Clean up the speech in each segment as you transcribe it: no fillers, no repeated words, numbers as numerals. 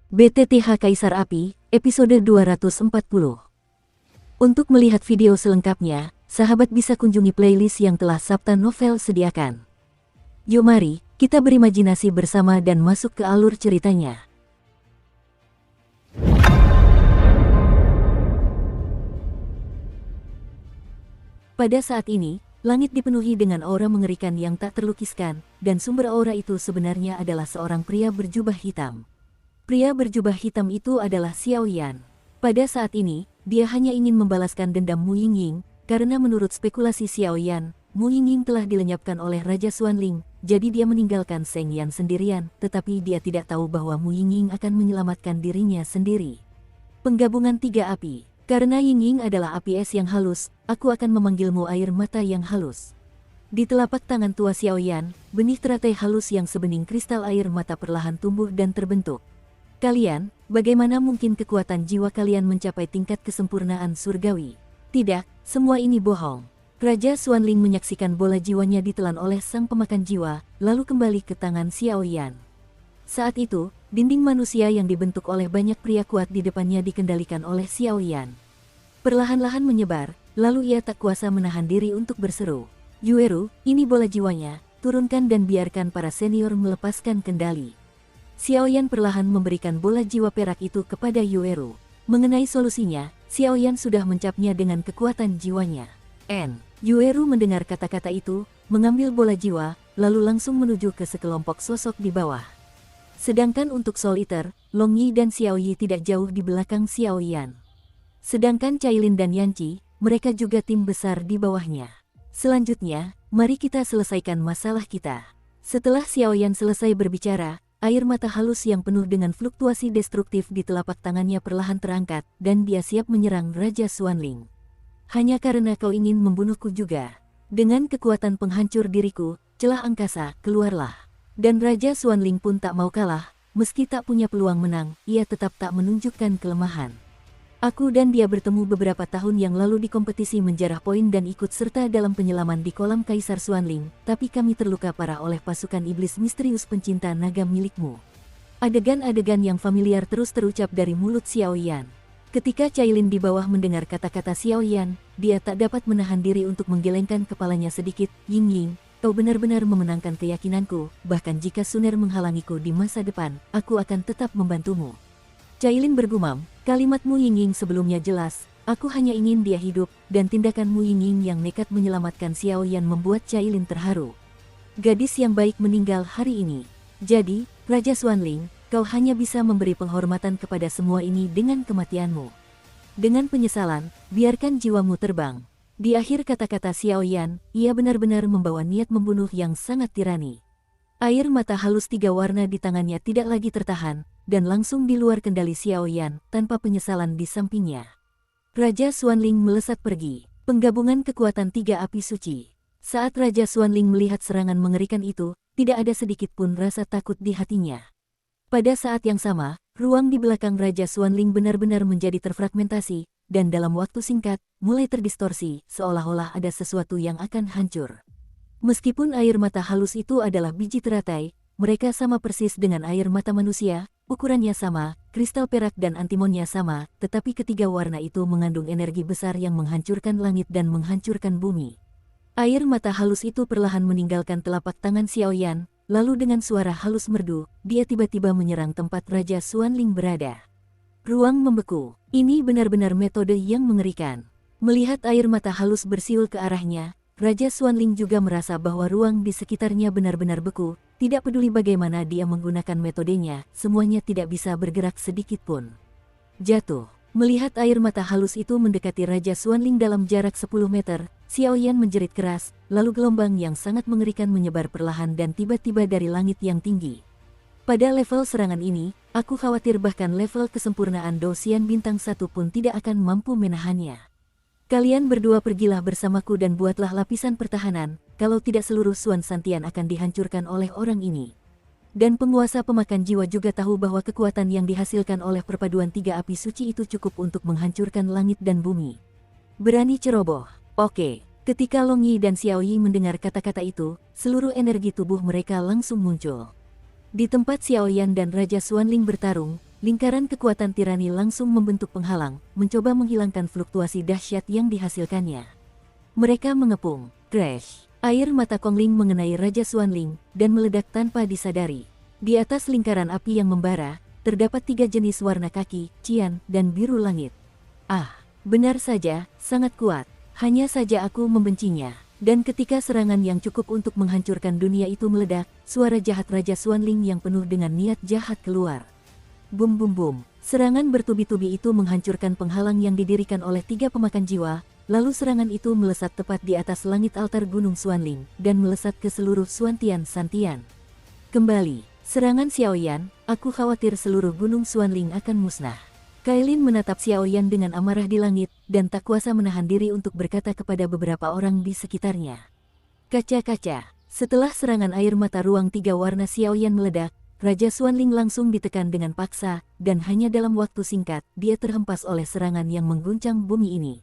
BTTH Kaisar Api, episode 240. Untuk melihat video selengkapnya, sahabat bisa kunjungi playlist yang telah Sabta Novel sediakan. Yuk mari, kita berimajinasi bersama dan masuk ke alur ceritanya. Pada saat ini, langit dipenuhi dengan aura mengerikan yang tak terlukiskan, dan sumber aura itu sebenarnya adalah seorang pria berjubah hitam. Pria berjubah hitam itu adalah Xiao Yan. Pada saat ini, dia hanya ingin membalaskan dendam Mu Yingying, karena menurut spekulasi Xiao Yan, Mu Yingying telah dilenyapkan oleh Raja Xuanling, jadi dia meninggalkan Seng Yan sendirian, tetapi dia tidak tahu bahwa Mu Yingying akan menyelamatkan dirinya sendiri. Penggabungan tiga api. Karena Yingying adalah api es yang halus, aku akan memanggilmu air mata yang halus. Di telapak tangan tua Xiao Yan, benih teratai halus yang sebening kristal air mata perlahan tumbuh dan terbentuk. Kalian, bagaimana mungkin kekuatan jiwa kalian mencapai tingkat kesempurnaan surgawi? Tidak, semua ini bohong. Raja Xuanling menyaksikan bola jiwanya ditelan oleh sang pemakan jiwa, lalu kembali ke tangan Xiao Yan. Saat itu, dinding manusia yang dibentuk oleh banyak pria kuat di depannya dikendalikan oleh Xiao Yan. Perlahan-lahan menyebar, lalu ia tak kuasa menahan diri untuk berseru. Yueru, ini bola jiwanya, turunkan dan biarkan para senior melepaskan kendali. Xiao Yan perlahan memberikan bola jiwa perak itu kepada Yueru. Mengenai solusinya, Xiao Yan sudah mencapnya dengan kekuatan jiwanya. Yueru mendengar kata-kata itu, mengambil bola jiwa, lalu langsung menuju ke sekelompok sosok di bawah. Sedangkan untuk Soul Eater, Long Yi dan Xiao Yi tidak jauh di belakang Xiao Yan. Sedangkan Cailin dan Yanqi, mereka juga tim besar di bawahnya. Selanjutnya, mari kita selesaikan masalah kita. Setelah Xiao Yan selesai berbicara, air mata halus yang penuh dengan fluktuasi destruktif di telapak tangannya perlahan terangkat, dan dia siap menyerang Raja Xuanling. Hanya karena kau ingin membunuhku juga. Dengan kekuatan penghancur diriku, celah angkasa, keluarlah. Dan Raja Xuanling pun tak mau kalah, meski tak punya peluang menang, ia tetap tak menunjukkan kelemahan. Aku dan dia bertemu beberapa tahun yang lalu di kompetisi menjarah poin dan ikut serta dalam penyelaman di kolam Kaisar Xuanling, tapi kami terluka parah oleh pasukan iblis misterius pencinta naga milikmu. Adegan-adegan yang familiar terus terucap dari mulut Xiao Yan. Ketika Cailin di bawah mendengar kata-kata Xiao Yan, dia tak dapat menahan diri untuk menggelengkan kepalanya sedikit. Yingying, kau benar-benar memenangkan keyakinanku, bahkan jika Suner menghalangiku di masa depan, aku akan tetap membantumu. Cailin bergumam, kalimatmu Yingying sebelumnya jelas, aku hanya ingin dia hidup, dan tindakanmu Yingying yang nekat menyelamatkan Xiao Yan membuat Cailin terharu. Gadis yang baik meninggal hari ini. Jadi, Raja Xuanling, kau hanya bisa memberi penghormatan kepada semua ini dengan kematianmu. Dengan penyesalan, biarkan jiwamu terbang. Di akhir kata-kata Xiao Yan, ia benar-benar membawa niat membunuh yang sangat tirani. Air mata halus tiga warna di tangannya tidak lagi tertahan, dan langsung di luar kendali Xiao Yan, tanpa penyesalan di sampingnya. Raja Xuanling melesat pergi. Penggabungan kekuatan tiga api suci. Saat Raja Xuanling melihat serangan mengerikan itu, tidak ada sedikit pun rasa takut di hatinya. Pada saat yang sama, ruang di belakang Raja Xuanling benar-benar menjadi terfragmentasi, dan dalam waktu singkat, mulai terdistorsi, seolah-olah ada sesuatu yang akan hancur. Meskipun air mata halus itu adalah biji teratai, mereka sama persis dengan air mata manusia, ukurannya sama, kristal perak dan antimonnya sama, tetapi ketiga warna itu mengandung energi besar yang menghancurkan langit dan menghancurkan bumi. Air mata halus itu perlahan meninggalkan telapak tangan Xiao Yan, lalu dengan suara halus merdu, dia tiba-tiba menyerang tempat Raja Xuanling berada. Ruang membeku. Ini benar-benar metode yang mengerikan. Melihat air mata halus bersiul ke arahnya, Raja Xuanling juga merasa bahwa ruang di sekitarnya benar-benar beku. Tidak peduli bagaimana dia menggunakan metodenya, semuanya tidak bisa bergerak sedikit pun. Jatuh. Melihat air mata halus itu mendekati Raja Xuanling dalam jarak 10 meter, Xiao Yan menjerit keras, lalu gelombang yang sangat mengerikan menyebar perlahan dan tiba-tiba dari langit yang tinggi. Pada level serangan ini, aku khawatir bahkan level kesempurnaan Dosian bintang 1 pun tidak akan mampu menahannya. Kalian berdua pergilah bersamaku dan buatlah lapisan pertahanan, kalau tidak seluruh Xuan Santian akan dihancurkan oleh orang ini. Dan penguasa pemakan jiwa juga tahu bahwa kekuatan yang dihasilkan oleh perpaduan tiga api suci itu cukup untuk menghancurkan langit dan bumi. Berani ceroboh. Oke. Ketika Long Yi dan Xiao Yi mendengar kata-kata itu, seluruh energi tubuh mereka langsung muncul. Di tempat Xiao Yan dan Raja Xuanling bertarung, lingkaran kekuatan tirani langsung membentuk penghalang, mencoba menghilangkan fluktuasi dahsyat yang dihasilkannya. Mereka mengepung, crash. Air mata Kongling mengenai Raja Xuanling dan meledak tanpa disadari. Di atas lingkaran api yang membara, terdapat 3 jenis warna kaki, cian, dan biru langit. Ah, benar saja, sangat kuat. Hanya saja aku membencinya. Dan ketika serangan yang cukup untuk menghancurkan dunia itu meledak, suara jahat Raja Xuanling yang penuh dengan niat jahat keluar. Bum bum bum, serangan bertubi-tubi itu menghancurkan penghalang yang didirikan oleh 3 pemakan jiwa, lalu serangan itu melesat tepat di atas langit altar Gunung Xuanling, dan melesat ke seluruh Xuantian Santian. Kembali, serangan Xiaoyan, aku khawatir seluruh Gunung Xuanling akan musnah. Kailin menatap Xiaoyan dengan amarah di langit, dan tak kuasa menahan diri untuk berkata kepada beberapa orang di sekitarnya. Kaca-kaca, setelah serangan air mata ruang 3 warna Xiaoyan meledak, Raja Xuanling langsung ditekan dengan paksa, dan hanya dalam waktu singkat, dia terhempas oleh serangan yang mengguncang bumi ini.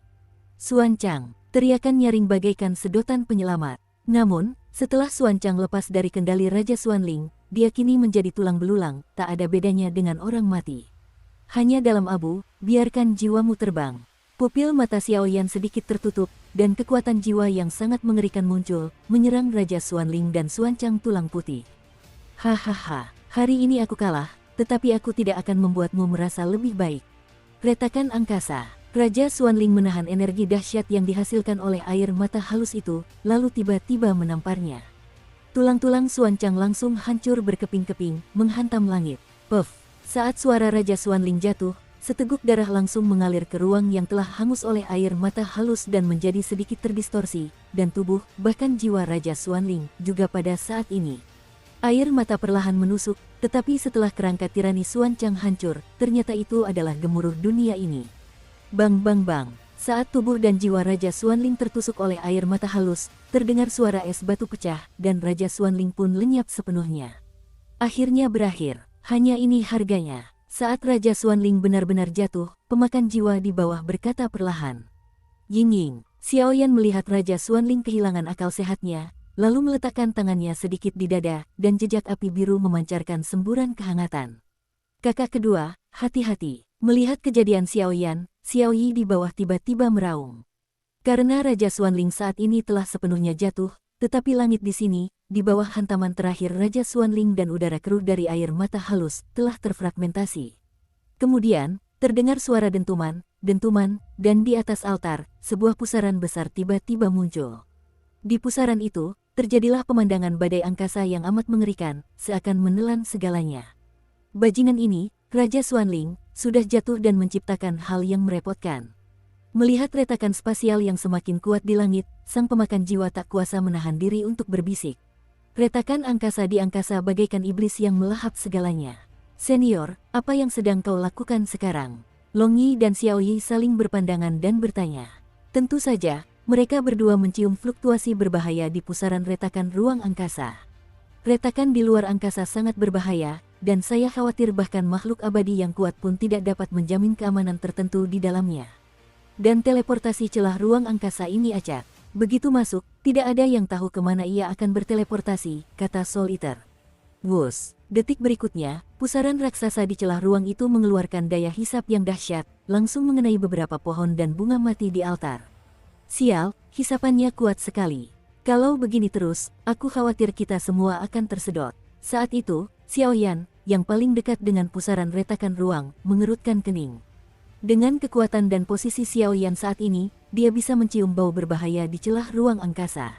Xuanchang, teriakan nyaring bagaikan sedotan penyelamat. Namun, setelah Xuanchang lepas dari kendali Raja Xuanling, dia kini menjadi tulang belulang, tak ada bedanya dengan orang mati. Hanya dalam abu, biarkan jiwamu terbang. Pupil mata Xiaoyan sedikit tertutup, dan kekuatan jiwa yang sangat mengerikan muncul, menyerang Raja Xuanling dan Xuanchang tulang putih. Hahaha, hari ini aku kalah, tetapi aku tidak akan membuatmu merasa lebih baik. Retakan angkasa. Raja Xuanling menahan energi dahsyat yang dihasilkan oleh air mata halus itu, lalu tiba-tiba menamparnya. Tulang-tulang Xuanchang langsung hancur berkeping-keping, menghantam langit. Puff! Saat suara Raja Xuanling jatuh, seteguk darah langsung mengalir ke ruang yang telah hangus oleh air mata halus dan menjadi sedikit terdistorsi, dan tubuh, bahkan jiwa Raja Xuanling, juga pada saat ini. Air mata perlahan menusuk, tetapi setelah kerangka tirani Xuanchang hancur, ternyata itu adalah gemuruh dunia ini. Bang bang bang, saat tubuh dan jiwa Raja Xuanling tertusuk oleh air mata halus, terdengar suara es batu pecah, dan Raja Xuanling pun lenyap sepenuhnya. Akhirnya berakhir. Hanya ini harganya. Saat Raja Xuanling benar-benar jatuh, pemakan jiwa di bawah berkata perlahan. Ying-ying, Xiaoyan melihat Raja Xuanling kehilangan akal sehatnya, lalu meletakkan tangannya sedikit di dada, dan jejak api biru memancarkan semburan kehangatan. Kakak kedua, hati-hati. Melihat kejadian Xiaoyan, Xiaoyi di bawah tiba-tiba meraung. Karena Raja Xuanling saat ini telah sepenuhnya jatuh, tetapi langit di sini, di bawah hantaman terakhir Raja Xuanling dan udara keruh dari air mata halus, telah terfragmentasi. Kemudian, terdengar suara dentuman, dan di atas altar, sebuah pusaran besar tiba-tiba muncul. Di pusaran itu, terjadilah pemandangan badai angkasa yang amat mengerikan, seakan menelan segalanya. Bajingan ini, Raja Xuanling, sudah jatuh dan menciptakan hal yang merepotkan. Melihat retakan spasial yang semakin kuat di langit, sang pemakan jiwa tak kuasa menahan diri untuk berbisik. Retakan angkasa di angkasa bagaikan iblis yang melahap segalanya. Senior, apa yang sedang kau lakukan sekarang? Long Yi dan Xiao Yi saling berpandangan dan bertanya. Tentu saja, mereka berdua mencium fluktuasi berbahaya di pusaran retakan ruang angkasa. Retakan di luar angkasa sangat berbahaya, dan saya khawatir bahkan makhluk abadi yang kuat pun tidak dapat menjamin keamanan tertentu di dalamnya. Dan teleportasi celah ruang angkasa ini acak. Begitu masuk, tidak ada yang tahu kemana ia akan berteleportasi, kata Soul Eater. Wus, detik berikutnya, pusaran raksasa di celah ruang itu mengeluarkan daya hisap yang dahsyat, langsung mengenai beberapa pohon dan bunga mati di altar. Sial, hisapannya kuat sekali. Kalau begini terus, aku khawatir kita semua akan tersedot. Saat itu, Xiaoyan, yang paling dekat dengan pusaran retakan ruang, mengerutkan kening. Dengan kekuatan dan posisi Xiaoyan saat ini, dia bisa mencium bau berbahaya di celah ruang angkasa.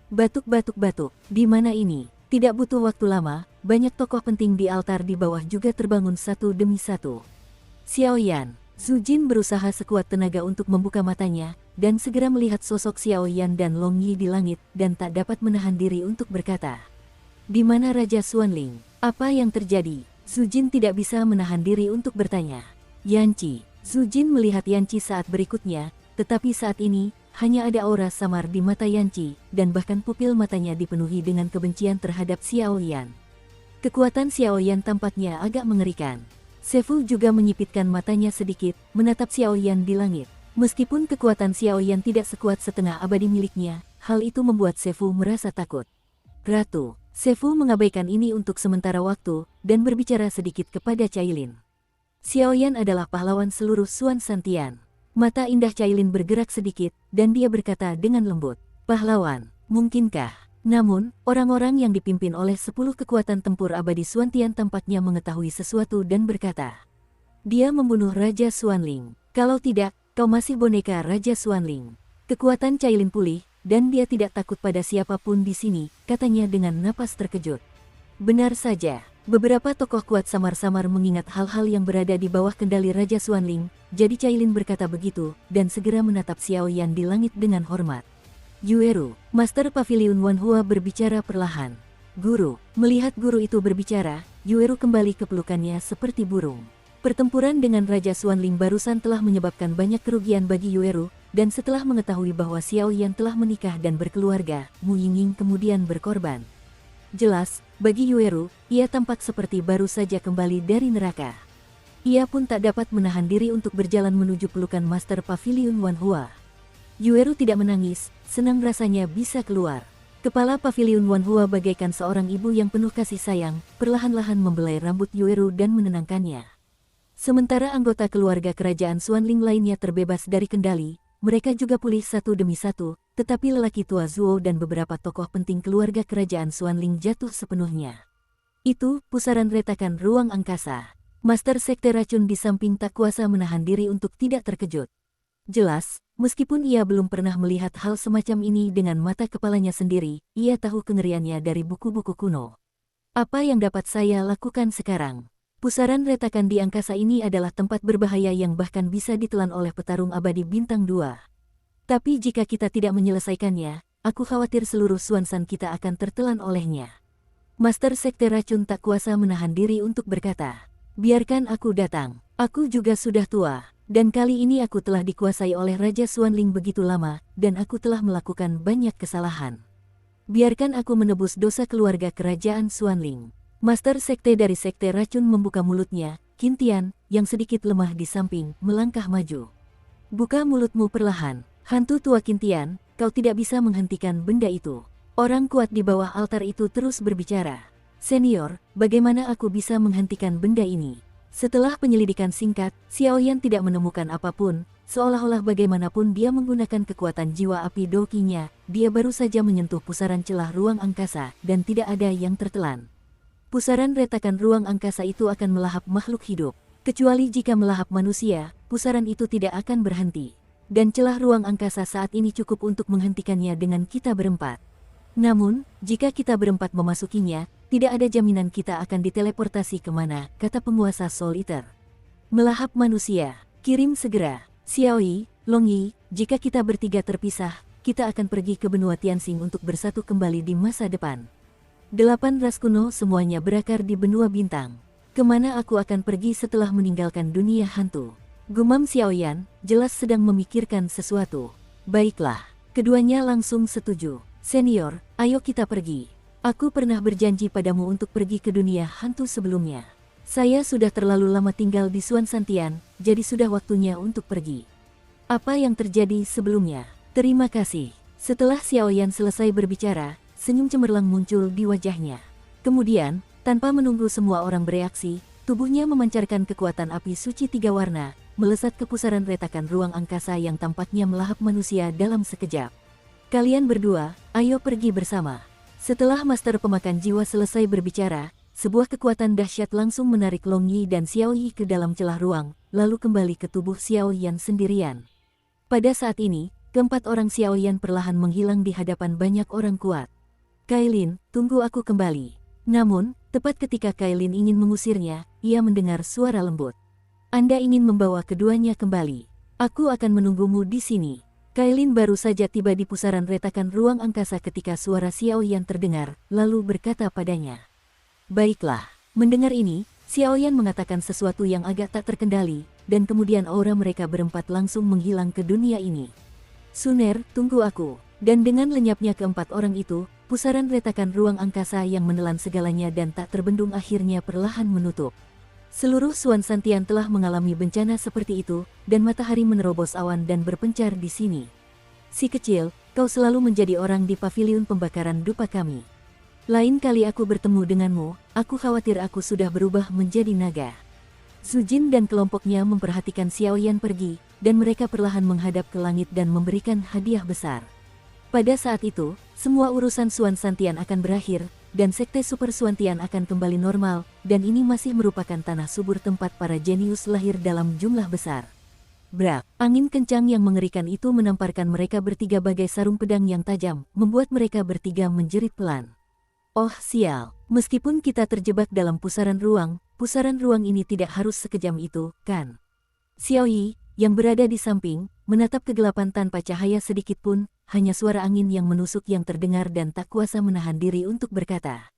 Batuk-batuk-batuk, di mana ini? Tidak butuh waktu lama, banyak tokoh penting di altar di bawah juga terbangun satu demi satu. Xiaoyan, Zhu Jin berusaha sekuat tenaga untuk membuka matanya, dan segera melihat sosok Xiaoyan dan Long Yi di langit, dan tak dapat menahan diri untuk berkata. Di mana Raja Xuanling? Apa yang terjadi? Zhu Jin tidak bisa menahan diri untuk bertanya. Yanqi. Zhu Jin melihat Yanqi saat berikutnya, tetapi saat ini, hanya ada aura samar di mata Yanqi, dan bahkan pupil matanya dipenuhi dengan kebencian terhadap Xiaoyan. Kekuatan Xiaoyan tampaknya agak mengerikan. Sefu juga menyipitkan matanya sedikit, menatap Xiaoyan di langit. Meskipun kekuatan Xiaoyan tidak sekuat setengah abadi miliknya, hal itu membuat Sefu merasa takut. Ratu, Sefu mengabaikan ini untuk sementara waktu, dan berbicara sedikit kepada Cailin. Xiaoyan adalah pahlawan seluruh Suan Santian. Mata indah Cailin bergerak sedikit, dan dia berkata dengan lembut, "Pahlawan, mungkinkah?" Namun, orang-orang yang dipimpin oleh 10 kekuatan tempur abadi Suantian tampaknya mengetahui sesuatu dan berkata, "Dia membunuh Raja Xuanling. Kalau tidak, kau masih boneka Raja Xuanling." Kekuatan Cailin pulih, dan dia tidak takut pada siapapun di sini, katanya dengan napas terkejut. Benar saja. Beberapa tokoh kuat samar-samar mengingat hal-hal yang berada di bawah kendali Raja Xuanling, jadi Cailin berkata begitu, dan segera menatap Xiaoyan di langit dengan hormat. "Yueru," Master Pavilion Wanhua berbicara perlahan. "Guru." Melihat guru itu berbicara, Yueru kembali ke pelukannya seperti burung. Pertempuran dengan Raja Xuanling barusan telah menyebabkan banyak kerugian bagi Yueru, dan setelah mengetahui bahwa Xiaoyan telah menikah dan berkeluarga, Mu Yingying kemudian berkorban. Jelas, bagi Yueru, ia tampak seperti baru saja kembali dari neraka. Ia pun tak dapat menahan diri untuk berjalan menuju pelukan Master Pavilion Wanhua. Yueru tidak menangis, senang rasanya bisa keluar. Kepala Pavilion Wanhua bagaikan seorang ibu yang penuh kasih sayang, perlahan-lahan membelai rambut Yueru dan menenangkannya. Sementara anggota keluarga kerajaan Xuanling lainnya terbebas dari kendali, mereka juga pulih satu demi satu, tetapi lelaki tua Zuo dan beberapa tokoh penting keluarga kerajaan Xuanling jatuh sepenuhnya. Itu, pusaran retakan ruang angkasa. Master Sekte Racun di samping tak kuasa menahan diri untuk tidak terkejut. Jelas, meskipun ia belum pernah melihat hal semacam ini dengan mata kepalanya sendiri, ia tahu kengeriannya dari buku-buku kuno. Apa yang dapat saya lakukan sekarang? Pusaran retakan di angkasa ini adalah tempat berbahaya yang bahkan bisa ditelan oleh petarung abadi bintang 2. Tapi jika kita tidak menyelesaikannya, aku khawatir seluruh Xuansan kita akan tertelan olehnya. Master Sekte Racun tak kuasa menahan diri untuk berkata, "Biarkan aku datang. Aku juga sudah tua, dan kali ini aku telah dikuasai oleh Raja Xuanling begitu lama, dan aku telah melakukan banyak kesalahan. Biarkan aku menebus dosa keluarga kerajaan Xuanling." Master Sekte dari Sekte Racun membuka mulutnya, Qin Tian, yang sedikit lemah di samping, melangkah maju. "Buka mulutmu perlahan, hantu tua Qin Tian, kau tidak bisa menghentikan benda itu." Orang kuat di bawah altar itu terus berbicara. "Senior, bagaimana aku bisa menghentikan benda ini?" Setelah penyelidikan singkat, Xiaoyan tidak menemukan apapun, seolah-olah bagaimanapun dia menggunakan kekuatan jiwa api dokinya, dia baru saja menyentuh pusaran celah ruang angkasa, dan tidak ada yang tertelan. Pusaran retakan ruang angkasa itu akan melahap makhluk hidup. Kecuali jika melahap manusia, pusaran itu tidak akan berhenti. Dan celah ruang angkasa saat ini cukup untuk menghentikannya dengan kita berempat. Namun, jika kita berempat memasukinya, tidak ada jaminan kita akan diteleportasi kemana, kata penguasa Soul Eater. "Melahap manusia, kirim segera. Xiaoyi, Longyi, jika kita bertiga terpisah, kita akan pergi ke benua Tianxing untuk bersatu kembali di masa depan. 8 ras kuno semuanya berakar di benua bintang. Kemana aku akan pergi setelah meninggalkan dunia hantu?" Gumam Xiaoyan, jelas sedang memikirkan sesuatu. "Baiklah." Keduanya langsung setuju. "Senior, ayo kita pergi. Aku pernah berjanji padamu untuk pergi ke dunia hantu sebelumnya. Saya sudah terlalu lama tinggal di Suan Santian, jadi sudah waktunya untuk pergi." "Apa yang terjadi sebelumnya?" "Terima kasih." Setelah Xiaoyan selesai berbicara, senyum cemerlang muncul di wajahnya. Kemudian, tanpa menunggu semua orang bereaksi, tubuhnya memancarkan kekuatan api suci 3 warna, melesat ke pusaran retakan ruang angkasa yang tampaknya melahap manusia dalam sekejap. "Kalian berdua, ayo pergi bersama." Setelah Master Pemakan Jiwa selesai berbicara, sebuah kekuatan dahsyat langsung menarik Longyi dan Xiaoyi ke dalam celah ruang, lalu kembali ke tubuh Xiaoyan sendirian. Pada saat ini, keempat orang Xiaoyan perlahan menghilang di hadapan banyak orang kuat. "Kailin, tunggu aku kembali." Namun, tepat ketika Kailin ingin mengusirnya, ia mendengar suara lembut. "Anda ingin membawa keduanya kembali? Aku akan menunggumu di sini." Kailin baru saja tiba di pusaran retakan ruang angkasa ketika suara Xiaoyan terdengar, lalu berkata padanya, "Baiklah." Mendengar ini, Xiaoyan mengatakan sesuatu yang agak tak terkendali, dan kemudian aura mereka berempat langsung menghilang ke dunia ini. "Suner, tunggu aku." Dan dengan lenyapnya keempat orang itu, pusaran retakan ruang angkasa yang menelan segalanya dan tak terbendung akhirnya perlahan menutup. Seluruh Suan Santian telah mengalami bencana seperti itu, dan matahari menerobos awan dan berpencar di sini. "Si kecil, kau selalu menjadi orang di paviliun pembakaran dupa kami. Lain kali aku bertemu denganmu, aku khawatir aku sudah berubah menjadi naga." Su Jin dan kelompoknya memperhatikan Xiao Yan pergi, dan mereka perlahan menghadap ke langit dan memberikan hadiah besar. Pada saat itu, semua urusan Suan Santian akan berakhir, dan Sekte Super Suantian akan kembali normal, dan ini masih merupakan tanah subur tempat para jenius lahir dalam jumlah besar. Brak, angin kencang yang mengerikan itu menamparkan mereka bertiga bagai sarung pedang yang tajam, membuat mereka bertiga menjerit pelan. Oh sial, meskipun kita terjebak dalam pusaran ruang ini tidak harus sekejam itu, kan? Xiao Yi, yang berada di samping, menatap kegelapan tanpa cahaya sedikit pun, hanya suara angin yang menusuk yang terdengar dan tak kuasa menahan diri untuk berkata.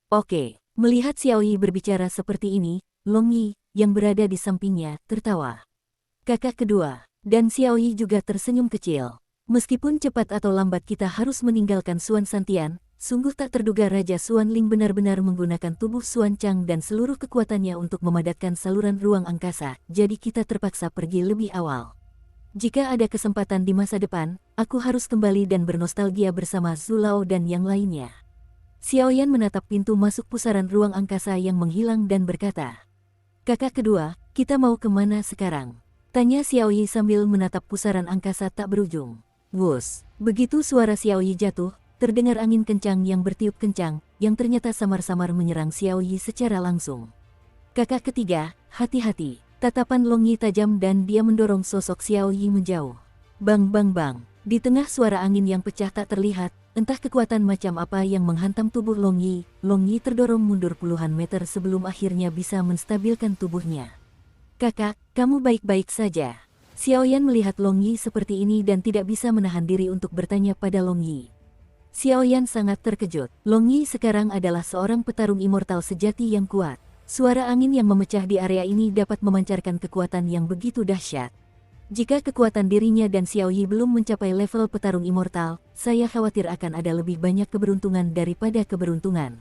Oke, melihat Xiao Yi berbicara seperti ini, Long Yi, yang berada di sampingnya, tertawa. Kakak kedua, dan Xiao Yi juga tersenyum kecil. Meskipun cepat atau lambat kita harus meninggalkan Suan Santian, sungguh tak terduga Raja Suan Ling benar-benar menggunakan tubuh Suan Chang dan seluruh kekuatannya untuk memadatkan saluran ruang angkasa, jadi kita terpaksa pergi lebih awal. Jika ada kesempatan di masa depan, aku harus kembali dan bernostalgia bersama Zhu Lao dan yang lainnya. Xiao Yan menatap pintu masuk pusaran ruang angkasa yang menghilang dan berkata, Kakak kedua, kita mau kemana sekarang? Tanya Xiao Yi sambil menatap pusaran angkasa tak berujung. Wus, begitu suara Xiao Yi jatuh, terdengar angin kencang yang bertiup kencang, yang ternyata samar-samar menyerang Xiao Yi secara langsung. Kakak ketiga, hati-hati. Tatapan Long Yi tajam dan dia mendorong sosok Xiao Yi menjauh. Bang bang bang, di tengah suara angin yang pecah tak terlihat, entah kekuatan macam apa yang menghantam tubuh Long Yi terdorong mundur puluhan meter sebelum akhirnya bisa menstabilkan tubuhnya. Kakak, kamu baik-baik saja. Xiao Yan melihat Long Yi seperti ini dan tidak bisa menahan diri untuk bertanya pada Long Yi. Xiao Yan sangat terkejut. Long Yi sekarang adalah seorang petarung immortal sejati yang kuat. Suara angin yang memecah di area ini dapat memancarkan kekuatan yang begitu dahsyat. Jika kekuatan dirinya dan Xiao Yi belum mencapai level petarung immortal, saya khawatir akan ada lebih banyak keberuntungan daripada keberuntungan.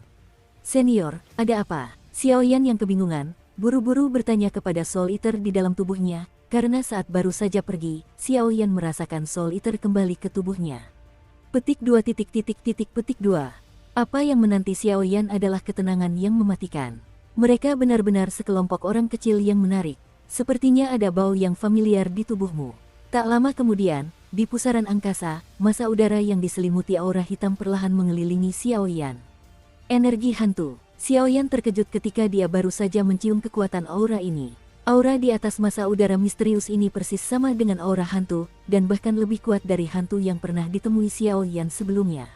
Senior, ada apa? Xiao Yan yang kebingungan, buru-buru bertanya kepada Soul Eater di dalam tubuhnya, karena saat baru saja pergi, Xiao Yan merasakan Soul Eater kembali ke tubuhnya. Petik 2. Apa yang menanti Xiao Yan adalah ketenangan yang mematikan. Mereka benar-benar sekelompok orang kecil yang menarik. Sepertinya ada bau yang familiar di tubuhmu. Tak lama kemudian, di pusaran angkasa, massa udara yang diselimuti aura hitam perlahan mengelilingi Xiao Yan. Energi hantu. Xiao Yan terkejut ketika dia baru saja mencium kekuatan aura ini. Aura di atas massa udara misterius ini persis sama dengan aura hantu, dan bahkan lebih kuat dari hantu yang pernah ditemui Xiao Yan sebelumnya.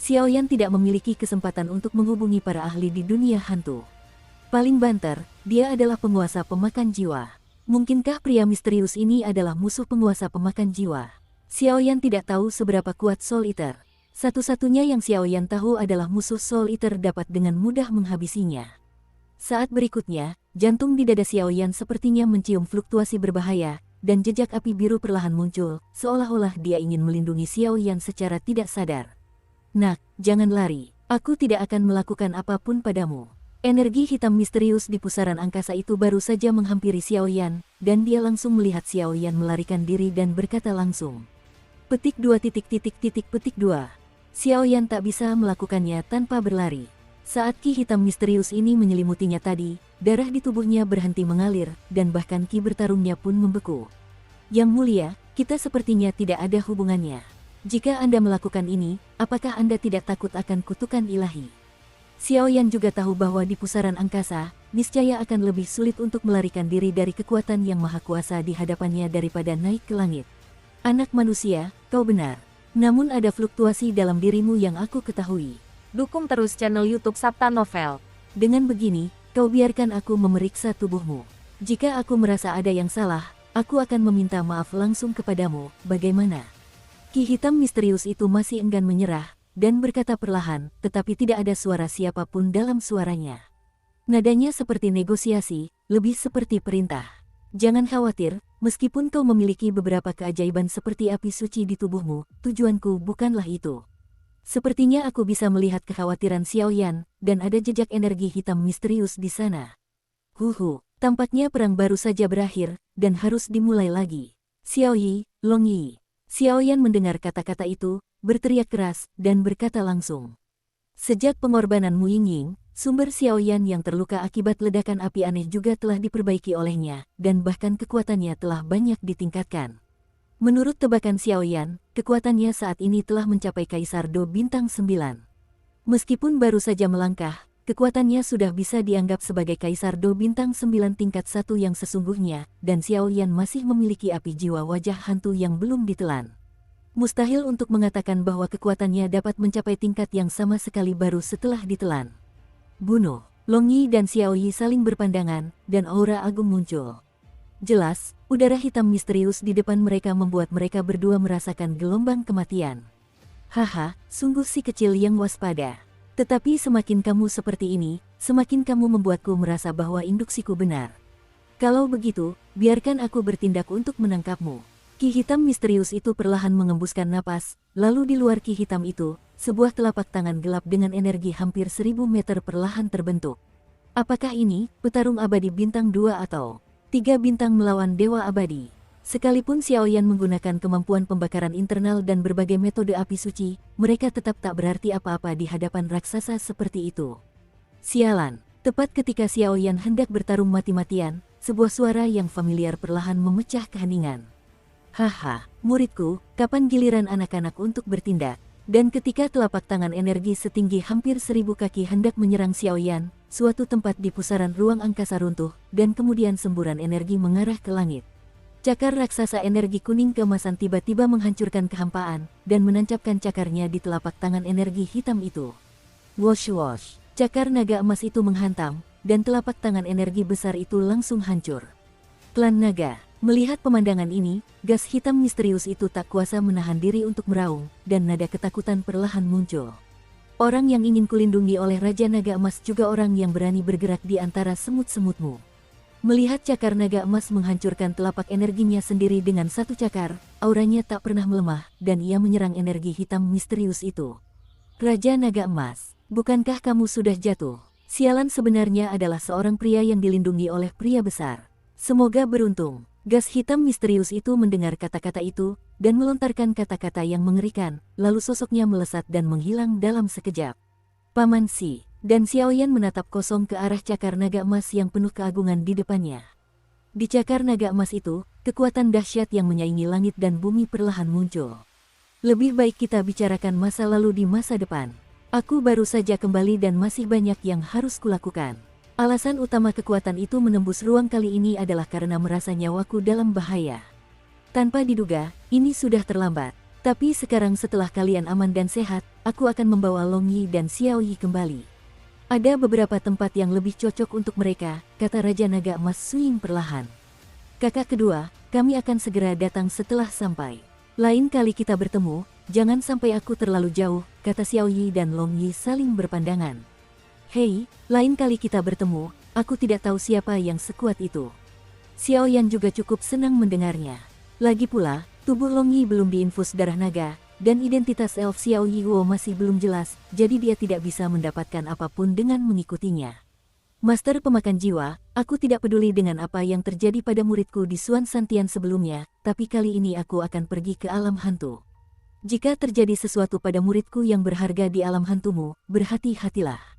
Xiao Yan tidak memiliki kesempatan untuk menghubungi para ahli di dunia hantu. Paling banter, dia adalah penguasa pemakan jiwa. Mungkinkah pria misterius ini adalah musuh penguasa pemakan jiwa? Xiao Yan tidak tahu seberapa kuat Soul Eater. Satu-satunya yang Xiao Yan tahu adalah musuh Soul Eater dapat dengan mudah menghabisinya. Saat berikutnya, jantung di dada Xiao Yan sepertinya mencium fluktuasi berbahaya, dan jejak api biru perlahan muncul, seolah-olah dia ingin melindungi Xiao Yan secara tidak sadar. Nak, jangan lari, aku tidak akan melakukan apapun padamu. Energi hitam misterius di pusaran angkasa itu baru saja menghampiri Xiao Yan, dan dia langsung melihat Xiao Yan melarikan diri dan berkata langsung. Petik 2. Xiao Yan tak bisa melakukannya tanpa berlari. Saat ki hitam misterius ini menyelimutinya tadi, darah di tubuhnya berhenti mengalir, dan bahkan ki bertarungnya pun membeku. Yang mulia, kita sepertinya tidak ada hubungannya. Jika Anda melakukan ini, apakah Anda tidak takut akan kutukan ilahi? Xiao Yan juga tahu bahwa di pusaran angkasa, niscaya akan lebih sulit untuk melarikan diri dari kekuatan yang maha kuasa di hadapannya daripada naik ke langit. Anak manusia, kau benar. Namun ada fluktuasi dalam dirimu yang aku ketahui. Dukung terus channel YouTube Sabta Novel. Dengan begini, kau biarkan aku memeriksa tubuhmu. Jika aku merasa ada yang salah, aku akan meminta maaf langsung kepadamu, bagaimana? Ki hitam misterius itu masih enggan menyerah, dan berkata perlahan, tetapi tidak ada suara siapapun dalam suaranya. Nadanya seperti negosiasi, lebih seperti perintah. Jangan khawatir, meskipun kau memiliki beberapa keajaiban seperti api suci di tubuhmu, tujuanku bukanlah itu. Sepertinya aku bisa melihat kekhawatiran Xiao Yan, dan ada jejak energi hitam misterius di sana. Tampaknya perang baru saja berakhir, dan harus dimulai lagi. Xiao Yi, Long Yi. Xiao Yan mendengar kata-kata itu, berteriak keras, dan berkata langsung. Sejak pengorbanan Mu Yingying, Sumber Xiaoyan yang terluka akibat ledakan api aneh juga telah diperbaiki olehnya, dan bahkan kekuatannya telah banyak ditingkatkan. Menurut tebakan Xiaoyan, kekuatannya saat ini telah mencapai Kaisar Do Bintang 9. Meskipun baru saja melangkah, kekuatannya sudah bisa dianggap sebagai Kaisar Do Bintang 9 tingkat 1 yang sesungguhnya, dan Xiaoyan masih memiliki api jiwa wajah hantu yang belum ditelan. Mustahil untuk mengatakan bahwa kekuatannya dapat mencapai tingkat yang sama sekali baru setelah ditelan. Bunuh. Long Yi dan Xiao Yi saling berpandangan, dan aura agung muncul. Jelas, udara hitam misterius di depan mereka membuat mereka berdua merasakan gelombang kematian. Haha, sungguh si kecil yang waspada. Tetapi semakin kamu seperti ini, semakin kamu membuatku merasa bahwa induksiku benar. Kalau begitu, biarkan aku bertindak untuk menangkapmu. Ki hitam misterius itu perlahan mengembuskan napas, lalu di luar ki hitam itu, sebuah telapak tangan gelap dengan energi hampir 1000 meter perlahan terbentuk. Apakah ini petarung abadi bintang 2 atau 3 bintang melawan Dewa Abadi? Sekalipun Xiaoyan menggunakan kemampuan pembakaran internal dan berbagai metode api suci, mereka tetap tak berarti apa-apa di hadapan raksasa seperti itu. Sialan, tepat ketika Xiaoyan hendak bertarung mati-matian, sebuah suara yang familiar perlahan memecah keheningan. Haha, muridku, kapan giliran anak-anak untuk bertindak? Dan ketika telapak tangan energi setinggi hampir 1000 kaki hendak menyerang Xiaoyan, suatu tempat di pusaran ruang angkasa runtuh, dan kemudian semburan energi mengarah ke langit. Cakar raksasa energi kuning keemasan tiba-tiba menghancurkan kehampaan, dan menancapkan cakarnya di telapak tangan energi hitam itu. Wosh-wosh, cakar naga emas itu menghantam, dan telapak tangan energi besar itu langsung hancur. Klan naga. Melihat pemandangan ini, gas hitam misterius itu tak kuasa menahan diri untuk meraung, dan nada ketakutan perlahan muncul. Orang yang ingin kulindungi oleh Raja Naga Emas juga orang yang berani bergerak di antara semut-semutmu. Melihat cakar naga emas menghancurkan telapak energinya sendiri dengan satu cakar, auranya tak pernah melemah, dan ia menyerang energi hitam misterius itu. Raja Naga Emas, bukankah kamu sudah jatuh? Sialan sebenarnya adalah seorang pria yang dilindungi oleh pria besar. Semoga beruntung. Gas hitam misterius itu mendengar kata-kata itu, dan melontarkan kata-kata yang mengerikan, lalu sosoknya melesat dan menghilang dalam sekejap. Paman Si, dan Xiaoyan menatap kosong ke arah cakar naga emas yang penuh keagungan di depannya. Di cakar naga emas itu, kekuatan dahsyat yang menyaingi langit dan bumi perlahan muncul. Lebih baik kita bicarakan masa lalu di masa depan. Aku baru saja kembali dan masih banyak yang harus kulakukan. Alasan utama kekuatan itu menembus ruang kali ini adalah karena merasa nyawaku dalam bahaya. Tanpa diduga, ini sudah terlambat. Tapi sekarang setelah kalian aman dan sehat, aku akan membawa Long Yi dan Xiao Yi kembali. Ada beberapa tempat yang lebih cocok untuk mereka, kata Raja Naga Emas Suing perlahan. Kakak kedua, kami akan segera datang setelah sampai. Lain kali kita bertemu, jangan sampai aku terlalu jauh, kata Xiao Yi dan Long Yi saling berpandangan. Hei, lain kali kita bertemu, aku tidak tahu siapa yang sekuat itu. Xiaoyan juga cukup senang mendengarnya. Lagi pula, tubuh Long Yi belum diinfus darah naga, dan identitas elf Xiao Yi Wo masih belum jelas, jadi dia tidak bisa mendapatkan apapun dengan mengikutinya. Master pemakan jiwa, aku tidak peduli dengan apa yang terjadi pada muridku di Suan Santian sebelumnya, tapi kali ini aku akan pergi ke alam hantu. Jika terjadi sesuatu pada muridku yang berharga di alam hantumu, berhati-hatilah.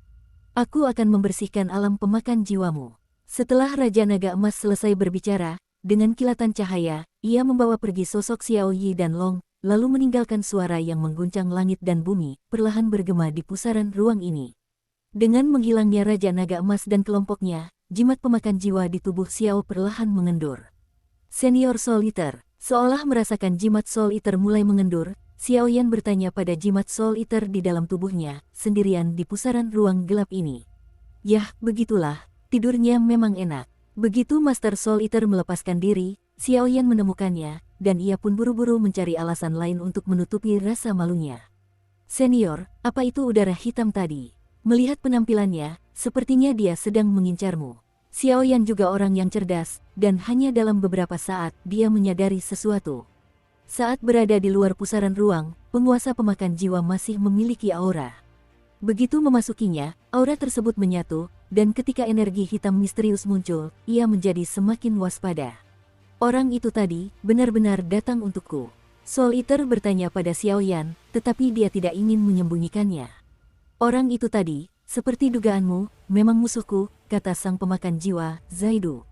Aku akan membersihkan alam pemakan jiwamu. Setelah Raja Naga Emas selesai berbicara, dengan kilatan cahaya, ia membawa pergi sosok Xiao Yi dan Long, lalu meninggalkan suara yang mengguncang langit dan bumi, perlahan bergema di pusaran ruang ini. Dengan menghilangnya Raja Naga Emas dan kelompoknya, jimat pemakan jiwa di tubuh Xiao perlahan mengendur. Senior Soul Eater, seolah merasakan jimat Soul Eater mulai mengendur, Xiaoyan bertanya pada jimat Soul Eater di dalam tubuhnya, sendirian di pusaran ruang gelap ini. Yah, begitulah, tidurnya memang enak. Begitu Master Soul Eater melepaskan diri, Xiaoyan menemukannya, dan ia pun buru-buru mencari alasan lain untuk menutupi rasa malunya. Senior, apa itu udara hitam tadi? Melihat penampilannya, sepertinya dia sedang mengincarmu. Xiaoyan juga orang yang cerdas, dan hanya dalam beberapa saat, dia menyadari sesuatu. Saat berada di luar pusaran ruang, penguasa pemakan jiwa masih memiliki aura. Begitu memasukinya, aura tersebut menyatu, dan ketika energi hitam misterius muncul, ia menjadi semakin waspada. Orang itu tadi, benar-benar datang untukku. Soul Eater bertanya pada Xiaoyan, tetapi dia tidak ingin menyembunyikannya. Orang itu tadi, Seperti dugaanmu, memang musuhku, kata sang pemakan jiwa, Zaidu.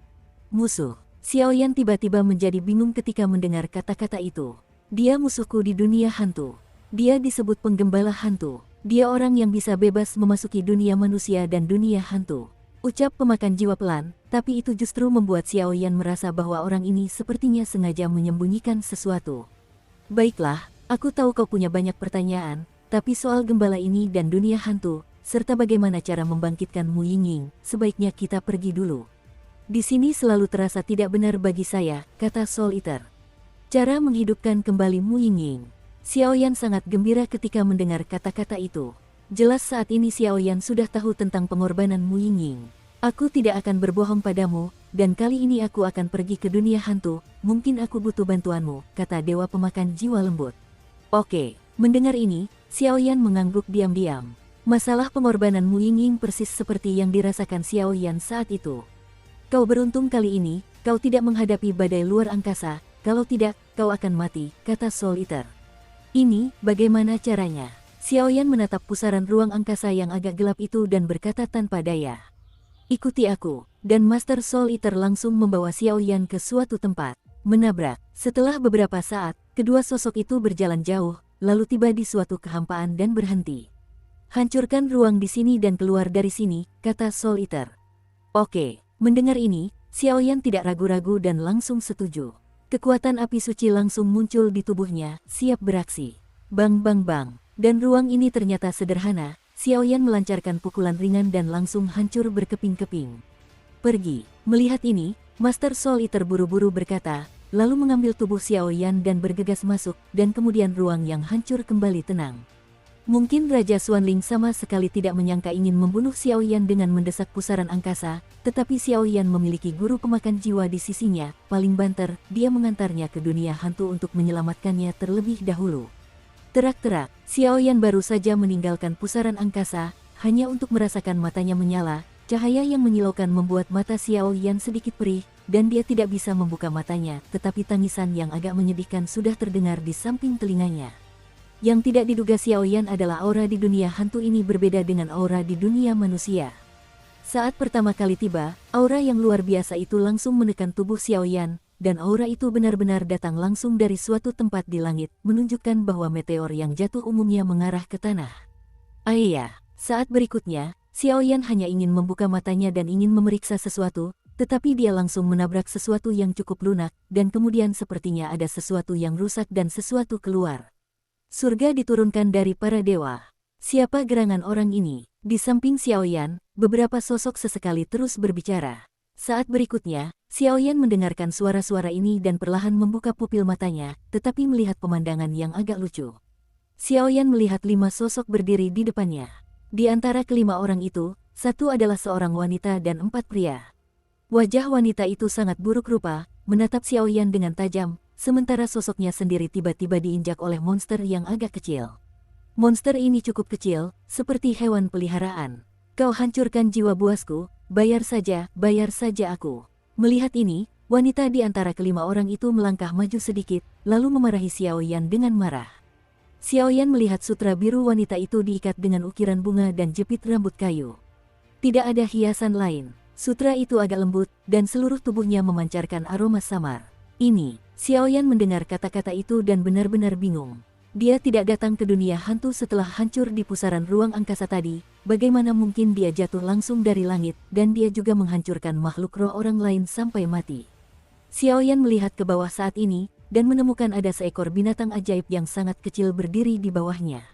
Musuh. Xiaoyan tiba-tiba menjadi bingung ketika mendengar kata-kata itu. Dia musuhku di dunia hantu. Dia disebut penggembala hantu. Dia orang yang bisa bebas memasuki dunia manusia dan dunia hantu. Ucap pemakan jiwa pelan, tapi itu justru membuat Xiaoyan merasa bahwa orang ini sepertinya sengaja menyembunyikan sesuatu. Baiklah, aku tahu kau punya banyak pertanyaan, tapi soal gembala ini dan dunia hantu, serta bagaimana cara membangkitkan Mu Yingying, sebaiknya kita pergi dulu. Di sini selalu terasa tidak benar bagi saya, kata Soul Eater. Cara menghidupkan kembali Mu Yingying. Xiaoyan sangat gembira ketika mendengar kata-kata itu. Jelas saat ini Xiaoyan sudah tahu tentang pengorbanan Mu Yingying. Aku tidak akan berbohong padamu, dan kali ini aku akan pergi ke dunia hantu, mungkin aku butuh bantuanmu, kata dewa pemakan jiwa lembut. Oke, mendengar ini, Xiaoyan mengangguk diam-diam. Masalah pengorbanan Mu Yingying persis seperti yang dirasakan Xiaoyan saat itu. Kau beruntung kali ini, kau tidak menghadapi badai luar angkasa, kalau tidak, kau akan mati, kata Soul Eater. Ini, bagaimana caranya? Xiaoyan menatap pusaran ruang angkasa yang agak gelap itu dan berkata tanpa daya. Ikuti aku, dan Master Soul Eater langsung membawa Xiaoyan ke suatu tempat. Menabrak. Setelah beberapa saat, kedua sosok itu berjalan jauh, lalu tiba di suatu kehampaan dan berhenti. Hancurkan ruang di sini dan keluar dari sini, kata Soul Eater. Oke, mendengar ini, Xiaoyan tidak ragu-ragu dan langsung setuju. Kekuatan api suci langsung muncul di tubuhnya, siap beraksi. Bang bang bang, dan ruang ini ternyata sederhana, Xiaoyan melancarkan pukulan ringan dan langsung hancur berkeping-keping. Pergi. Melihat ini, Master Soul Eater buru-buru berkata, lalu mengambil tubuh Xiaoyan dan bergegas masuk, dan kemudian ruang yang hancur kembali tenang. Mungkin Raja Xuanling sama sekali tidak menyangka ingin membunuh Xiaoyan dengan mendesak pusaran angkasa, tetapi Xiaoyan memiliki guru pemakan jiwa di sisinya, paling banter, dia mengantarnya ke dunia hantu untuk menyelamatkannya terlebih dahulu. Terak-terak, Xiaoyan baru saja meninggalkan pusaran angkasa, hanya untuk merasakan matanya menyala, cahaya yang menyilaukan membuat mata Xiaoyan sedikit perih, dan dia tidak bisa membuka matanya, tetapi tangisan yang agak menyedihkan sudah terdengar di samping telinganya. Yang tidak diduga Xiaoyan adalah aura di dunia hantu ini berbeda dengan aura di dunia manusia. Saat pertama kali tiba, aura yang luar biasa itu langsung menekan tubuh Xiaoyan, dan aura itu benar-benar datang langsung dari suatu tempat di langit, menunjukkan bahwa meteor yang jatuh umumnya mengarah ke tanah. Ayah, saat berikutnya, Xiaoyan hanya ingin membuka matanya dan ingin memeriksa sesuatu, tetapi dia langsung menabrak sesuatu yang cukup lunak, dan kemudian sepertinya ada sesuatu yang rusak dan sesuatu keluar. Surga diturunkan dari para dewa. Siapa gerangan orang ini? Di samping Xiaoyan, beberapa sosok sesekali terus berbicara. Saat berikutnya, Xiaoyan mendengarkan suara-suara ini dan perlahan membuka pupil matanya, tetapi melihat pemandangan yang agak lucu. Xiaoyan melihat 5 sosok berdiri di depannya. Di antara kelima orang itu, satu adalah seorang wanita dan 4 pria. Wajah wanita itu sangat buruk rupa, menatap Xiaoyan dengan tajam, sementara sosoknya sendiri tiba-tiba diinjak oleh monster yang agak kecil. Monster ini cukup kecil, seperti hewan peliharaan. Kau hancurkan jiwa buasku, bayar saja aku. Melihat ini, wanita di antara kelima orang itu melangkah maju sedikit, lalu memarahi Xiaoyan dengan marah. Xiaoyan melihat sutra biru wanita itu diikat dengan ukiran bunga dan jepit rambut kayu. Tidak ada hiasan lain, sutra itu agak lembut, dan seluruh tubuhnya memancarkan aroma samar. Ini, Xiaoyan mendengar kata-kata itu dan benar-benar bingung. Dia tidak datang ke dunia hantu setelah hancur di pusaran ruang angkasa tadi, bagaimana mungkin dia jatuh langsung dari langit, dan dia juga menghancurkan makhluk roh orang lain sampai mati. Xiaoyan melihat ke bawah saat ini, dan menemukan ada seekor binatang ajaib yang sangat kecil berdiri di bawahnya.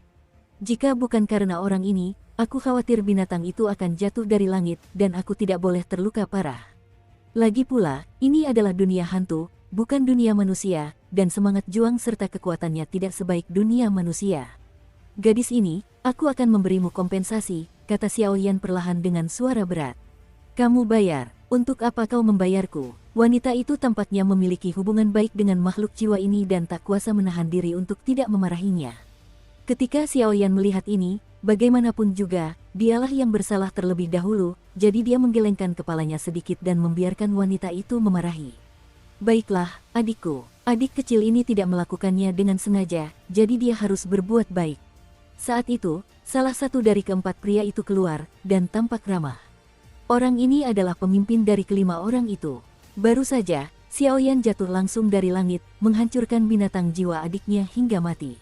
Jika bukan karena orang ini, aku khawatir binatang itu akan jatuh dari langit, dan aku tidak boleh terluka parah. Lagi pula, ini adalah dunia hantu, bukan dunia manusia, dan semangat juang serta kekuatannya tidak sebaik dunia manusia. Gadis ini, aku akan memberimu kompensasi, kata Xiaoyan perlahan dengan suara berat. Kamu bayar, untuk apa kau membayarku? Wanita itu tampaknya memiliki hubungan baik dengan makhluk jiwa ini dan tak kuasa menahan diri untuk tidak memarahinya. Ketika Xiaoyan melihat ini, bagaimanapun juga, dialah yang bersalah terlebih dahulu, jadi dia menggelengkan kepalanya sedikit dan membiarkan wanita itu memarahi. Baiklah, adikku, adik kecil ini tidak melakukannya dengan sengaja, jadi dia harus berbuat baik. Saat itu, salah satu dari keempat pria itu keluar, dan tampak ramah. Orang ini adalah pemimpin dari kelima orang itu. Baru saja, Xiaoyan jatuh langsung dari langit, menghancurkan binatang jiwa adiknya hingga mati.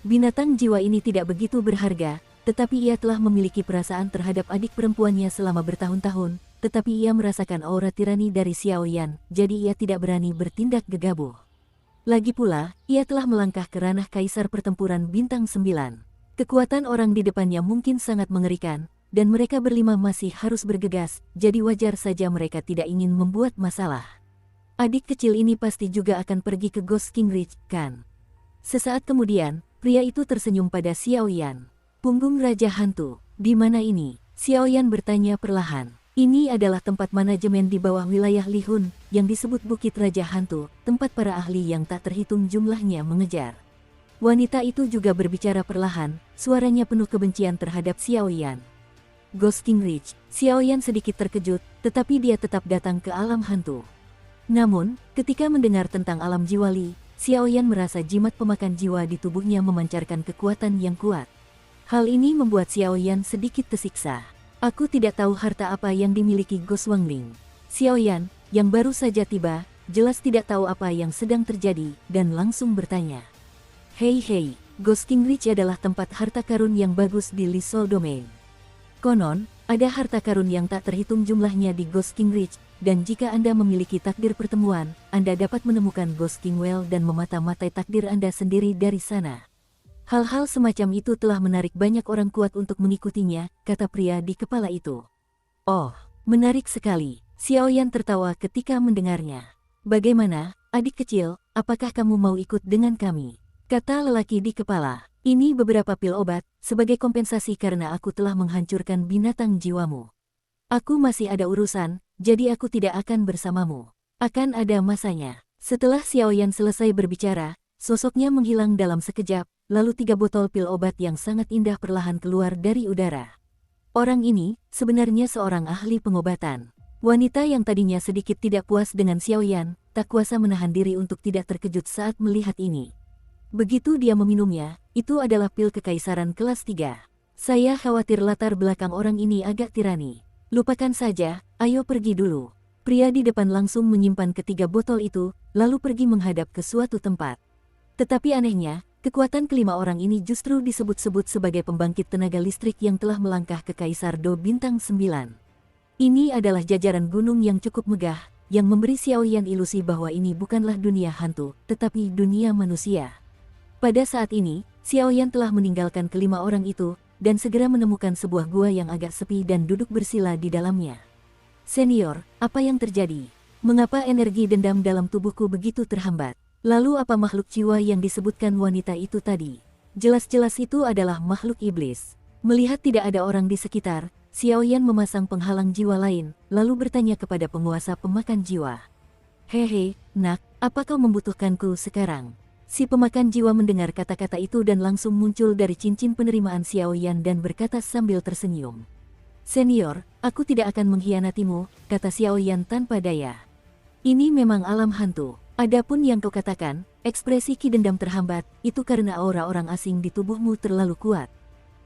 Binatang jiwa ini tidak begitu berharga, tetapi ia telah memiliki perasaan terhadap adik perempuannya selama bertahun-tahun, tetapi ia merasakan aura tirani dari Xiaoyan, jadi ia tidak berani bertindak gegabah. Lagi pula, ia telah melangkah ke ranah Kaisar Pertempuran Bintang 9. Kekuatan orang di depannya mungkin sangat mengerikan, dan mereka berlima masih harus bergegas, jadi wajar saja mereka tidak ingin membuat masalah. Adik kecil ini pasti juga akan pergi ke Ghost King Ridge, kan? Sesaat kemudian, pria itu tersenyum pada Xiaoyan. Punggung Raja Hantu, di mana ini? Xiaoyan bertanya perlahan. Ini adalah tempat manajemen di bawah wilayah Lihun, yang disebut Bukit Raja Hantu, tempat para ahli yang tak terhitung jumlahnya mengejar. Wanita itu juga berbicara perlahan, suaranya penuh kebencian terhadap Xiaoyan. Ghost King Ridge, Xiaoyan sedikit terkejut, tetapi dia tetap datang ke alam hantu. Namun, ketika mendengar tentang alam jiwali, Xiaoyan merasa jimat pemakan jiwa di tubuhnya memancarkan kekuatan yang kuat. Hal ini membuat Xiaoyan sedikit tersiksa. Aku tidak tahu harta apa yang dimiliki Ghost Wangling. Xiaoyan, yang baru saja tiba, jelas tidak tahu apa yang sedang terjadi, dan langsung bertanya. Hei, Ghost King Ridge adalah tempat harta karun yang bagus di Lisol Domain. Konon, ada harta karun yang tak terhitung jumlahnya di Ghost King Ridge, dan jika Anda memiliki takdir pertemuan, Anda dapat menemukan Ghost King Well dan memata-matai takdir Anda sendiri dari sana. Hal-hal semacam itu telah menarik banyak orang kuat untuk mengikutinya, kata pria di kepala itu. Oh, menarik sekali. Xiaoyan tertawa ketika mendengarnya. Bagaimana, adik kecil, apakah kamu mau ikut dengan kami? Kata lelaki di kepala. Ini beberapa pil obat, sebagai kompensasi karena aku telah menghancurkan binatang jiwamu. Aku masih ada urusan, jadi aku tidak akan bersamamu. Akan ada masanya. Setelah Xiaoyan selesai berbicara, sosoknya menghilang dalam sekejap, lalu 3 botol pil obat yang sangat indah perlahan keluar dari udara. Orang ini, sebenarnya seorang ahli pengobatan. Wanita yang tadinya sedikit tidak puas dengan Xiaoyan, tak kuasa menahan diri untuk tidak terkejut saat melihat ini. Begitu dia meminumnya, itu adalah pil kekaisaran kelas 3. Saya khawatir latar belakang orang ini agak tirani. Lupakan saja, ayo pergi dulu. Pria di depan langsung menyimpan ketiga botol itu, lalu pergi menghadap ke suatu tempat. Tetapi anehnya, kekuatan kelima orang ini justru disebut-sebut sebagai pembangkit tenaga listrik yang telah melangkah ke Kaisar Do Bintang 9. Ini adalah jajaran gunung yang cukup megah, yang memberi Xiaoyan ilusi bahwa ini bukanlah dunia hantu, tetapi dunia manusia. Pada saat ini, Xiaoyan telah meninggalkan kelima orang itu, dan segera menemukan sebuah gua yang agak sepi dan duduk bersila di dalamnya. Senior, apa yang terjadi? Mengapa energi dendam dalam tubuhku begitu terhambat? Lalu apa makhluk jiwa yang disebutkan wanita itu tadi? Jelas-jelas itu adalah makhluk iblis. Melihat tidak ada orang di sekitar, Xiaoyan memasang penghalang jiwa lain, lalu bertanya kepada penguasa pemakan jiwa. Hehe, nak, apa kau membutuhkanku sekarang? Si pemakan jiwa mendengar kata-kata itu dan langsung muncul dari cincin penerimaan Xiaoyan dan berkata sambil tersenyum. Senior, aku tidak akan mengkhianatimu, kata Xiaoyan tanpa daya. Ini memang alam hantu. Adapun yang kau katakan, ekspresi ki dendam terhambat, itu karena aura orang asing di tubuhmu terlalu kuat.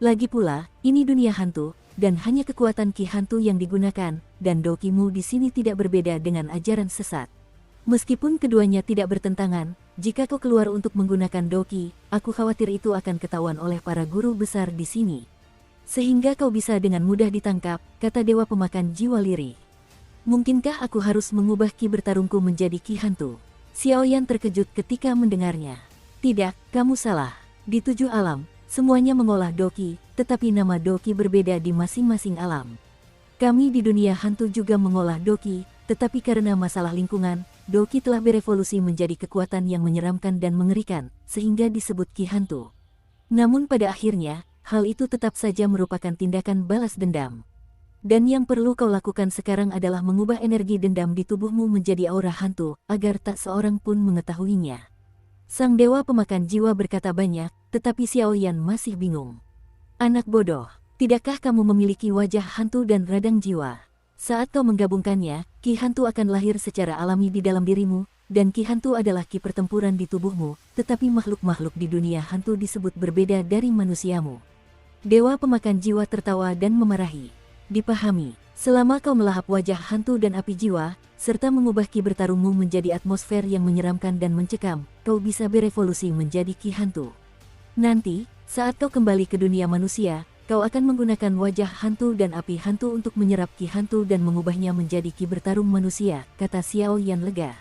Lagi pula, ini dunia hantu, dan hanya kekuatan ki hantu yang digunakan, dan dokimu di sini tidak berbeda dengan ajaran sesat. Meskipun keduanya tidak bertentangan, jika kau keluar untuk menggunakan doki, aku khawatir itu akan ketahuan oleh para guru besar di sini. Sehingga kau bisa dengan mudah ditangkap, kata dewa pemakan jiwa lirih. Mungkinkah aku harus mengubah ki bertarungku menjadi ki hantu? Xiaoyan terkejut ketika mendengarnya. Tidak, kamu salah. Di 7 alam, semuanya mengolah doki, tetapi nama doki berbeda di masing-masing alam. Kami di dunia hantu juga mengolah doki, tetapi karena masalah lingkungan, doki telah berevolusi menjadi kekuatan yang menyeramkan dan mengerikan, sehingga disebut ki hantu. Namun pada akhirnya, hal itu tetap saja merupakan tindakan balas dendam. Dan yang perlu kau lakukan sekarang adalah mengubah energi dendam di tubuhmu menjadi aura hantu, agar tak seorang pun mengetahuinya. Sang dewa pemakan jiwa berkata banyak, tetapi Xiaoyan masih bingung. Anak bodoh, tidakkah kamu memiliki wajah hantu dan radang jiwa? Saat kau menggabungkannya, ki hantu akan lahir secara alami di dalam dirimu, dan ki hantu adalah ki pertempuran di tubuhmu, tetapi makhluk-makhluk di dunia hantu disebut berbeda dari manusiamu. Dewa pemakan jiwa tertawa dan memarahi. Dipahami, selama kau melahap wajah hantu dan api jiwa, serta mengubah ki bertarungmu menjadi atmosfer yang menyeramkan dan mencekam, kau bisa berevolusi menjadi ki hantu. Nanti, saat kau kembali ke dunia manusia, kau akan menggunakan wajah hantu dan api hantu untuk menyerap ki hantu dan mengubahnya menjadi ki bertarung manusia, kata Xiao Yan lega.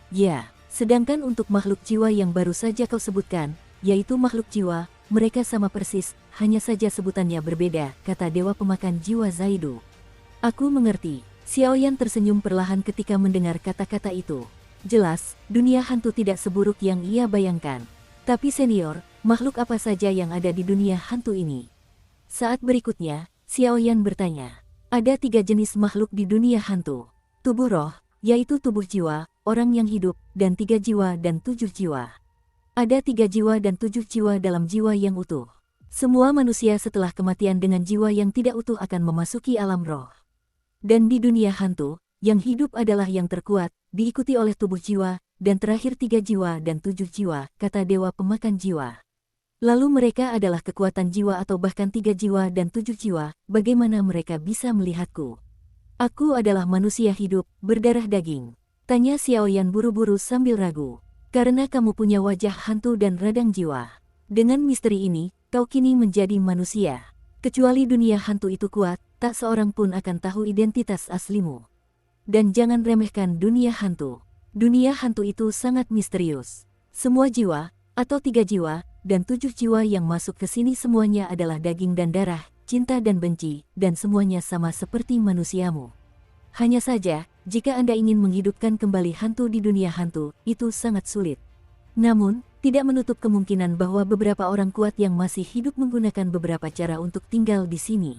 Ya, sedangkan untuk makhluk jiwa yang baru saja kau sebutkan, yaitu makhluk jiwa, mereka sama persis, hanya saja sebutannya berbeda, kata Dewa Pemakan Jiwa Zaidu. Aku mengerti. Xiao Yan tersenyum perlahan ketika mendengar kata-kata itu. Jelas, dunia hantu tidak seburuk yang ia bayangkan. Tapi senior, makhluk apa saja yang ada di dunia hantu ini? Saat berikutnya, Xiao Yan bertanya. Ada 3 jenis makhluk di dunia hantu. Tubuh roh, yaitu tubuh jiwa, orang yang hidup, dan 3 jiwa dan 7 jiwa. Ada 3 jiwa dan 7 jiwa dalam jiwa yang utuh. Semua manusia setelah kematian dengan jiwa yang tidak utuh akan memasuki alam roh. Dan di dunia hantu, yang hidup adalah yang terkuat, diikuti oleh tubuh jiwa, dan terakhir 3 jiwa dan 7 jiwa, kata Dewa Pemakan Jiwa. Lalu mereka adalah kekuatan jiwa atau bahkan 3 jiwa dan 7 jiwa, bagaimana mereka bisa melihatku? Aku adalah manusia hidup, berdarah daging. Tanya Xiao Yan buru-buru sambil ragu. Karena kamu punya wajah hantu dan radang jiwa. Dengan misteri ini, kau kini menjadi manusia. Kecuali dunia hantu itu kuat, tak seorang pun akan tahu identitas aslimu. Dan jangan remehkan dunia hantu. Dunia hantu itu sangat misterius. Semua jiwa, atau 3 jiwa, dan 7 jiwa yang masuk ke sini semuanya adalah daging dan darah, cinta dan benci, dan semuanya sama seperti manusiamu. Hanya saja, jika Anda ingin menghidupkan kembali hantu di dunia hantu, itu sangat sulit. Namun, tidak menutup kemungkinan bahwa beberapa orang kuat yang masih hidup menggunakan beberapa cara untuk tinggal di sini.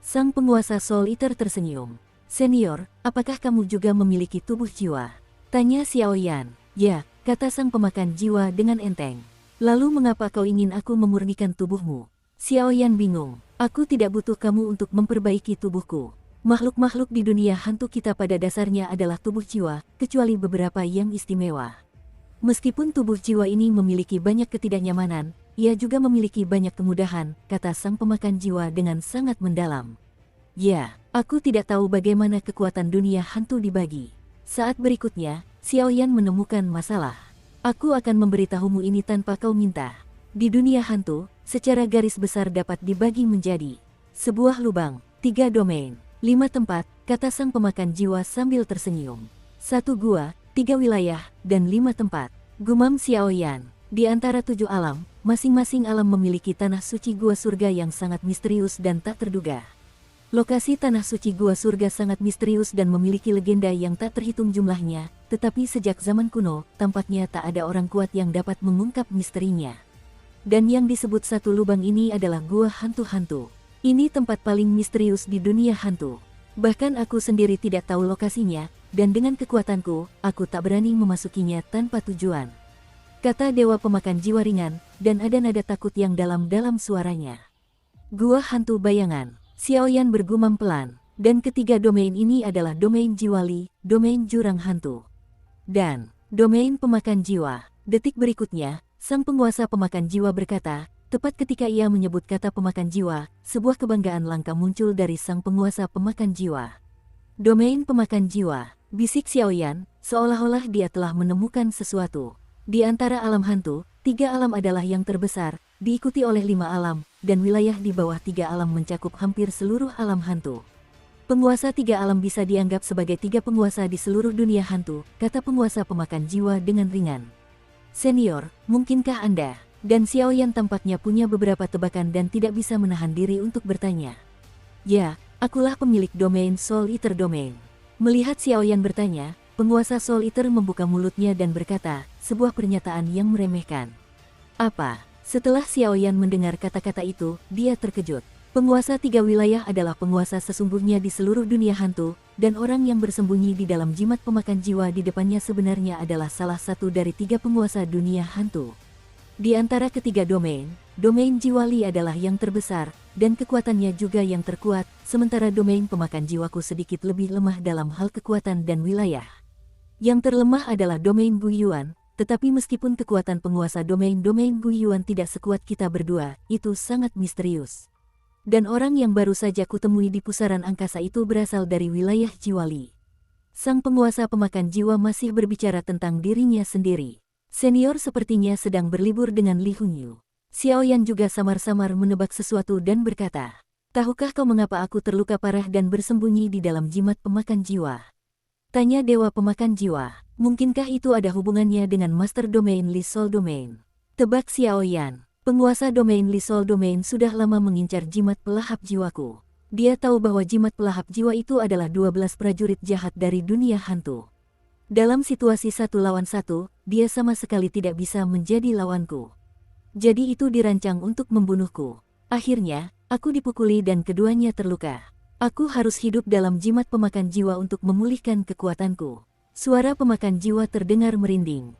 Sang penguasa Soul Eater tersenyum. Senior, apakah kamu juga memiliki tubuh jiwa? Tanya Xiao Yan. Ya, kata sang pemakan jiwa dengan enteng. Lalu mengapa kau ingin aku memurnikan tubuhmu? Xiao Yan bingung. Aku tidak butuh kamu untuk memperbaiki tubuhku. Makhluk-makhluk di dunia hantu kita pada dasarnya adalah tubuh jiwa, kecuali beberapa yang istimewa. Meskipun tubuh jiwa ini memiliki banyak ketidaknyamanan, ia juga memiliki banyak kemudahan, kata sang pemakan jiwa dengan sangat mendalam. Ya, aku tidak tahu bagaimana kekuatan dunia hantu dibagi. Saat berikutnya, Xiao Yan menemukan masalah. Aku akan memberitahumu ini tanpa kau minta. Di dunia hantu, secara garis besar dapat dibagi menjadi sebuah lubang, 3 domain, 5 tempat, kata sang pemakan jiwa sambil tersenyum. 1 gua, 3 wilayah, dan 5 tempat. Gumam Xiao Yan. Di antara 7 alam, masing-masing alam memiliki tanah suci gua surga yang sangat misterius dan tak terduga. Lokasi tanah suci gua surga sangat misterius dan memiliki legenda yang tak terhitung jumlahnya, tetapi sejak zaman kuno, tampaknya tak ada orang kuat yang dapat mengungkap misterinya. Dan yang disebut 1 lubang ini adalah gua hantu-hantu. Ini tempat paling misterius di dunia hantu. Bahkan aku sendiri tidak tahu lokasinya, dan dengan kekuatanku, aku tak berani memasukinya tanpa tujuan. Kata Dewa Pemakan Jiwa ringan, dan ada nada takut yang dalam-dalam suaranya. Gua hantu bayangan. Xiao Yan bergumam pelan, dan ketiga domain ini adalah domain jiwali, domain jurang hantu, dan domain pemakan jiwa. Detik berikutnya, sang penguasa pemakan jiwa berkata, tepat ketika ia menyebut kata pemakan jiwa, sebuah kebanggaan langka muncul dari sang penguasa pemakan jiwa. Domain pemakan jiwa, bisik Xiao Yan, seolah-olah dia telah menemukan sesuatu. Di antara alam hantu, 3 alam adalah yang terbesar, diikuti oleh 5 alam, dan wilayah di bawah 3 alam mencakup hampir seluruh alam hantu. Penguasa 3 alam bisa dianggap sebagai 3 penguasa di seluruh dunia hantu, kata penguasa pemakan jiwa dengan ringan. Senior, mungkinkah Anda? Dan Xiao Yan tampaknya punya beberapa tebakan dan tidak bisa menahan diri untuk bertanya. Ya, akulah pemilik domain Soul Eater Domain. Melihat Xiao Yan bertanya, penguasa Soul Eater membuka mulutnya dan berkata, sebuah pernyataan yang meremehkan. Apa? Setelah Xiao Yan mendengar kata-kata itu, dia terkejut. Penguasa 3 wilayah adalah penguasa sesungguhnya di seluruh dunia hantu, dan orang yang bersembunyi di dalam jimat pemakan jiwa di depannya sebenarnya adalah salah satu dari 3 penguasa dunia hantu. Di antara ketiga domain, domain jiwali adalah yang terbesar, dan kekuatannya juga yang terkuat, sementara domain pemakan jiwaku sedikit lebih lemah dalam hal kekuatan dan wilayah. Yang terlemah adalah domain Guiyuan, tetapi meskipun kekuatan penguasa domain Guiyuan tidak sekuat kita berdua, itu sangat misterius. Dan orang yang baru saja kutemui di pusaran angkasa itu berasal dari wilayah Jiwali. Sang penguasa pemakan jiwa masih berbicara tentang dirinya sendiri. Senior sepertinya sedang berlibur dengan Li Hongyu. Xiaoyan juga samar-samar menebak sesuatu dan berkata, "Tahukah kau mengapa aku terluka parah dan bersembunyi di dalam jimat pemakan jiwa?" Tanya Dewa Pemakan Jiwa, "Mungkinkah itu ada hubungannya dengan Master Domain Li Sol Domain?" Tebak Xiaoyan, penguasa domain Li Sol Domain sudah lama mengincar jimat pelahap jiwaku. Dia tahu bahwa jimat pelahap jiwa itu adalah 12 prajurit jahat dari dunia hantu. Dalam situasi 1 lawan 1, dia sama sekali tidak bisa menjadi lawanku. Jadi itu dirancang untuk membunuhku. Akhirnya, aku dipukuli dan keduanya terluka. Aku harus hidup dalam jimat pemakan jiwa untuk memulihkan kekuatanku. Suara pemakan jiwa terdengar merinding.